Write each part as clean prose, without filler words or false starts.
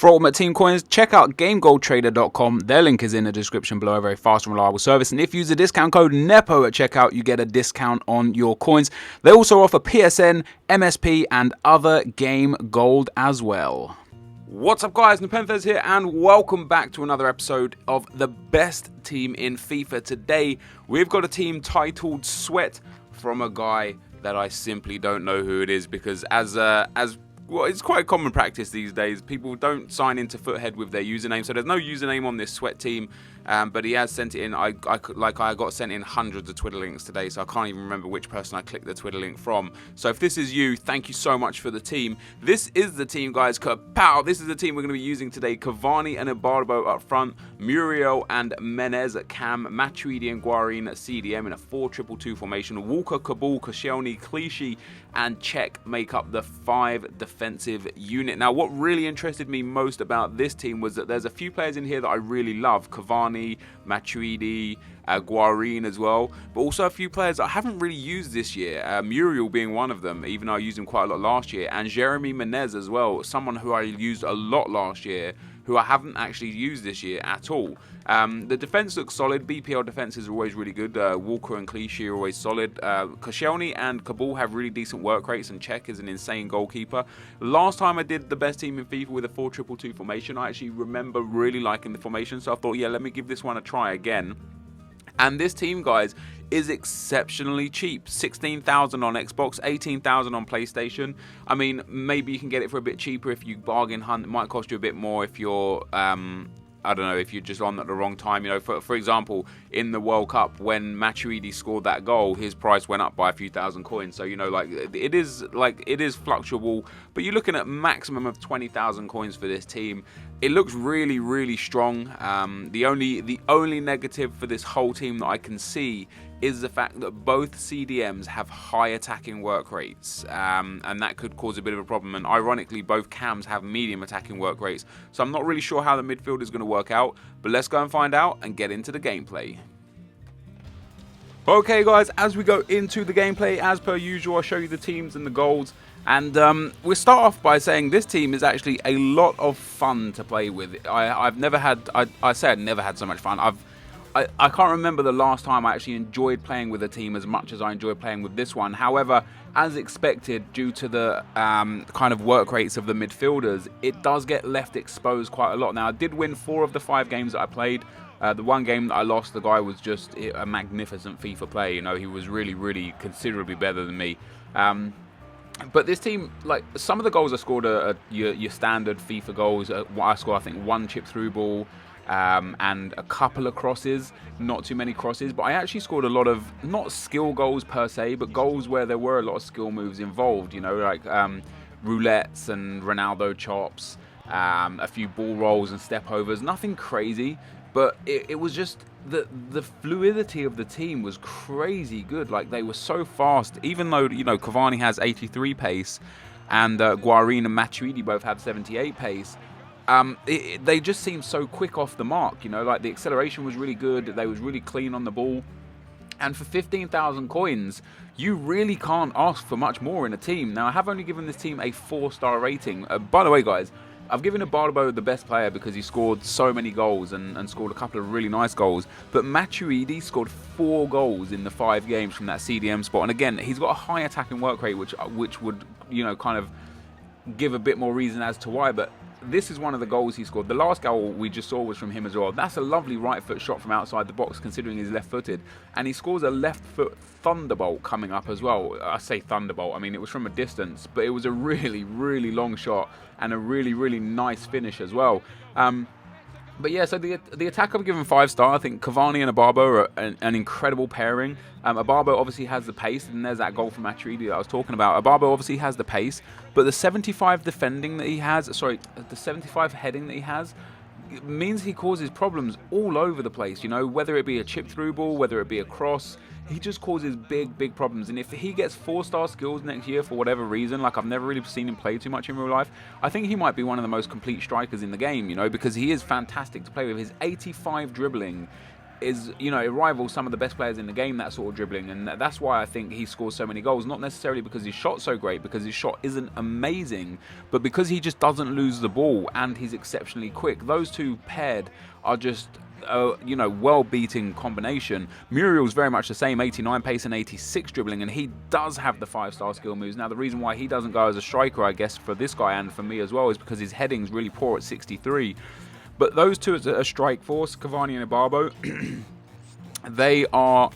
For ultimate team coins, check out GameGoldTrader.com. Their link is in the description below. A very fast and reliable service. And if you use the discount code NEPO at checkout, you get a discount on your coins. They also offer PSN, MSP, and other game gold as well. What's up, guys? NepentheZ here, and welcome back to another episode of the best team in FIFA. Today, we've got a team titled Sweat from a guy that I simply don't know who it is, because well, it's quite a common practice these days. People don't sign into Foothead with their username, so there's no username on this Sweat team. But he has sent it in. I got sent in hundreds of Twitter links today, so I can't even remember which person I clicked the Twitter link from. So if this is you, thank you so much for the team. This is the team, guys. Kapow! This is the team we're going to be using today. Cavani and Ibarbo up front, Muriel and Menez at cam, Matuidi and Guarin at CDM in a 4-2-2 formation. Walker, Kabul, Koscielny, Clichy, and Czech make up the 5 defensive unit. Now, what really interested me most about this team was that there's a few players in here that I really love. Cavani, Matuidi, Guarin as well, but also a few players I haven't really used this year, Muriel being one of them, even though I used him quite a lot last year, and Jeremy Menez as well, someone who I used a lot last year, who I haven't actually used this year at all. The defense looks solid. BPL defense is always really good. Walker and Clichy are always solid. Koscielny and Kabul have really decent work rates, and Czech is an insane goalkeeper. Last time I did the best team in FIFA with a 4-2-2 formation, I actually remember really liking the formation, so I thought, yeah, let me give this one a try again. And this team, guys, is exceptionally cheap. 16,000 on Xbox, 18,000 on PlayStation. I mean, maybe you can get it for a bit cheaper if you bargain hunt. It might cost you a bit more if you're I don't know, if you're just on at the wrong time. You know, for example, in the World Cup, when Matuidi scored that goal, his price went up by a few thousand coins. So, you know, it is fluctuable, but you're looking at maximum of 20,000 coins for this team. It looks really, really strong. The only negative for this whole team that I can see is the fact that both CDMs have high attacking work rates, and that could cause a bit of a problem. And ironically, both cams have medium attacking work rates. So I'm not really sure how the midfield is going to work out, but let's go and find out and get into the gameplay. Okay, guys, as we go into the gameplay, as per usual, I'll show you the teams and the goals. And we'll start off by saying this team is actually a lot of fun to play with. I've never had so much fun. I can't remember the last time I actually enjoyed playing with a team as much as I enjoyed playing with this one. However, as expected, due to the kind of work rates of the midfielders, it does get left exposed quite a lot. Now, I did win 4 of the 5 games that I played. The one game that I lost, the guy was just a magnificent FIFA player. You know, he was really, really considerably better than me. But this team, like, some of the goals I scored are your standard FIFA goals. I scored, I think, 1 chip through ball, and a couple of crosses, not too many crosses, but I actually scored a lot of, not skill goals per se, but goals where there were a lot of skill moves involved, you know, like roulettes and Ronaldo chops, a few ball rolls and step overs, nothing crazy, but it was just, the fluidity of the team was crazy good. Like, they were so fast, even though, you know, Cavani has 83 pace, and Guarin and Matuidi both have 78 pace. They just seemed so quick off the mark, you know, like the acceleration was really good, they was really clean on the ball, and for 15,000 coins, you really can't ask for much more in a team. Now, I have only given this team a 4-star rating. By the way, guys, I've given Ibarbo the best player because he scored so many goals and scored a couple of really nice goals, but Matuidi scored 4 goals in the 5 games from that CDM spot, and again, he's got a high attacking work rate, which would, you know, kind of give a bit more reason as to why, but this is one of the goals he scored. The last goal we just saw was from him as well. That's a lovely right foot shot from outside the box, considering he's left footed. And he scores a left foot thunderbolt coming up as well. I say thunderbolt, I mean, it was from a distance, but it was a really, really long shot and a really, really nice finish as well. But yeah, so the attack I've given 5-star. I think Cavani and Ibarbo are an incredible pairing. Ibarbo obviously has the pace, and there's that goal from Matuidi that I was talking about. Ibarbo obviously has the pace, but the 75 defending that he has, sorry, the 75 heading that he has, means he causes problems all over the place, you know, whether it be a chip through ball, whether it be a cross. He just causes big problems, and if he gets 4-star skills next year for whatever reason, like I've never really seen him play too much in real life, I think he might be one of the most complete strikers in the game, you know, because he is fantastic to play with. His 85 dribbling is, you know, it rivals some of the best players in the game, that sort of dribbling, and that's why I think he scores so many goals. Not necessarily because his shot's so great, because his shot isn't amazing, but because he just doesn't lose the ball and he's exceptionally quick. Those two paired are just you know, well-beating combination. Muriel's very much the same, 89 pace and 86 dribbling, and he does have the 5-star skill moves. Now, the reason why he doesn't go as a striker, I guess, for this guy and for me as well, is because his heading's really poor at 63. But those two as a strike force, Cavani and Ibarbo, they are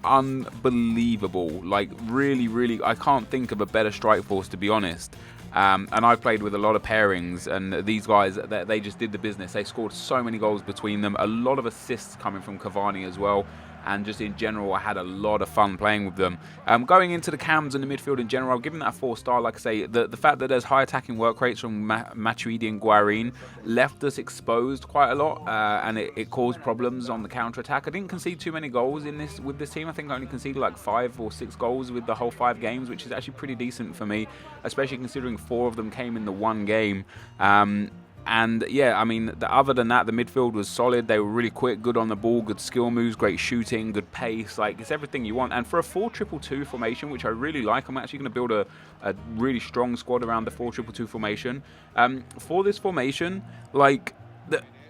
unbelievable. Like, really, really, I can't think of a better strike force, to be honest. And I've played with a lot of pairings, and these guys, they just did the business. They scored so many goals between them. A lot of assists coming from Cavani as well. And just in general, I had a lot of fun playing with them. Going into the cams and the midfield in general, I'll give them that 4-star. Like I say, the fact that there's high attacking work rates from Matuidi and Guarin left us exposed quite a lot, and it caused problems on the counter-attack. I didn't concede too many goals with this team. I think I only conceded like 5 or 6 goals with the whole 5 games, which is actually pretty decent for me, especially considering 4 of them came in the one game. And yeah, I mean, other than that, the midfield was solid. They were really quick, good on the ball, good skill moves, great shooting, good pace. Like, it's everything you want. And for a 4-2-2 formation, which I really like, I'm actually going to build a really strong squad around the 4-2-2 formation. For this formation, like,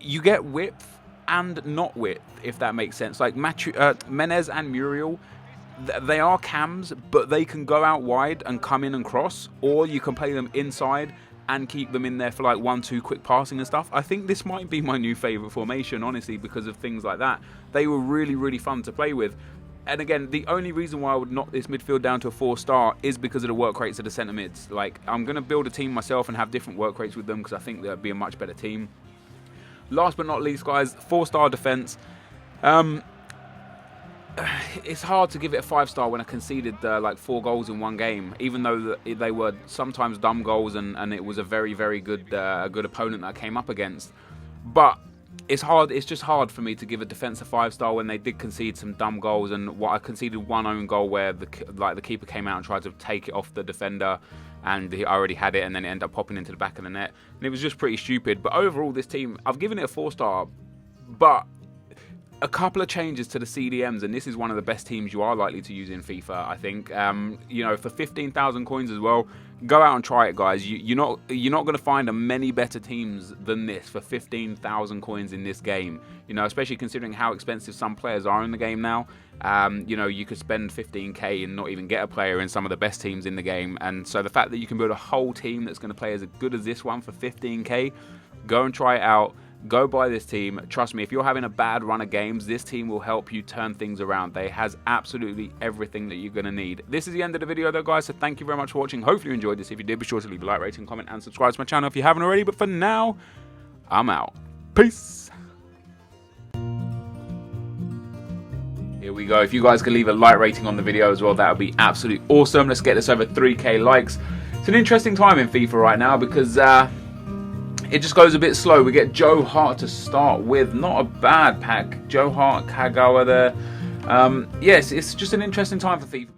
you get width and not width, if that makes sense. Like, Menez and Muriel, they are cams, but they can go out wide and come in and cross, or you can play them inside and keep them in there for like 1-2 quick passing and stuff. I think this might be my new favourite formation, honestly, because of things like that. They were really, really fun to play with. And again, the only reason why I would knock this midfield down to a 4-star is because of the work rates of the centre mids. Like, I'm going to build a team myself and have different work rates with them, because I think they'll be a much better team. Last but not least, guys, 4-star defence. It's hard to give it a 5-star when I conceded like 4 goals in one game, even though they were sometimes dumb goals, and it was a very, very good good opponent that I came up against. But it's hard. It's just hard for me to give a defence a 5-star when they did concede some dumb goals, and I conceded one own goal where the keeper came out and tried to take it off the defender, and he already had it, and then it ended up popping into the back of the net, and it was just pretty stupid. But overall, this team, I've given it a 4-star, but a couple of changes to the CDMs, and this is one of the best teams you are likely to use in FIFA, I think. You know, for 15,000 coins as well, go out and try it, guys. You're not going to find many better teams than this for 15,000 coins in this game. You know, especially considering how expensive some players are in the game now. You know, you could spend 15k and not even get a player in some of the best teams in the game. And so the fact that you can build a whole team that's going to play as good as this one for 15k, go and try it out. Go buy this team. Trust me, if you're having a bad run of games, this team will help you turn things around. They has absolutely everything that you're going to need. This is the end of the video though, guys, so thank you very much for watching. Hopefully you enjoyed this. If you did, be sure to leave a like, rating, comment, and subscribe to my channel if you haven't already. But for now, I'm out. Peace. Here we go. If you guys could leave a like rating on the video as well, that would be absolutely awesome. Let's get this over 3k likes. It's an interesting time in FIFA right now because it just goes a bit slow. We get Joe Hart to start with. Not a bad pack. Joe Hart, Kagawa there. Yes, it's just an interesting time for FIFA.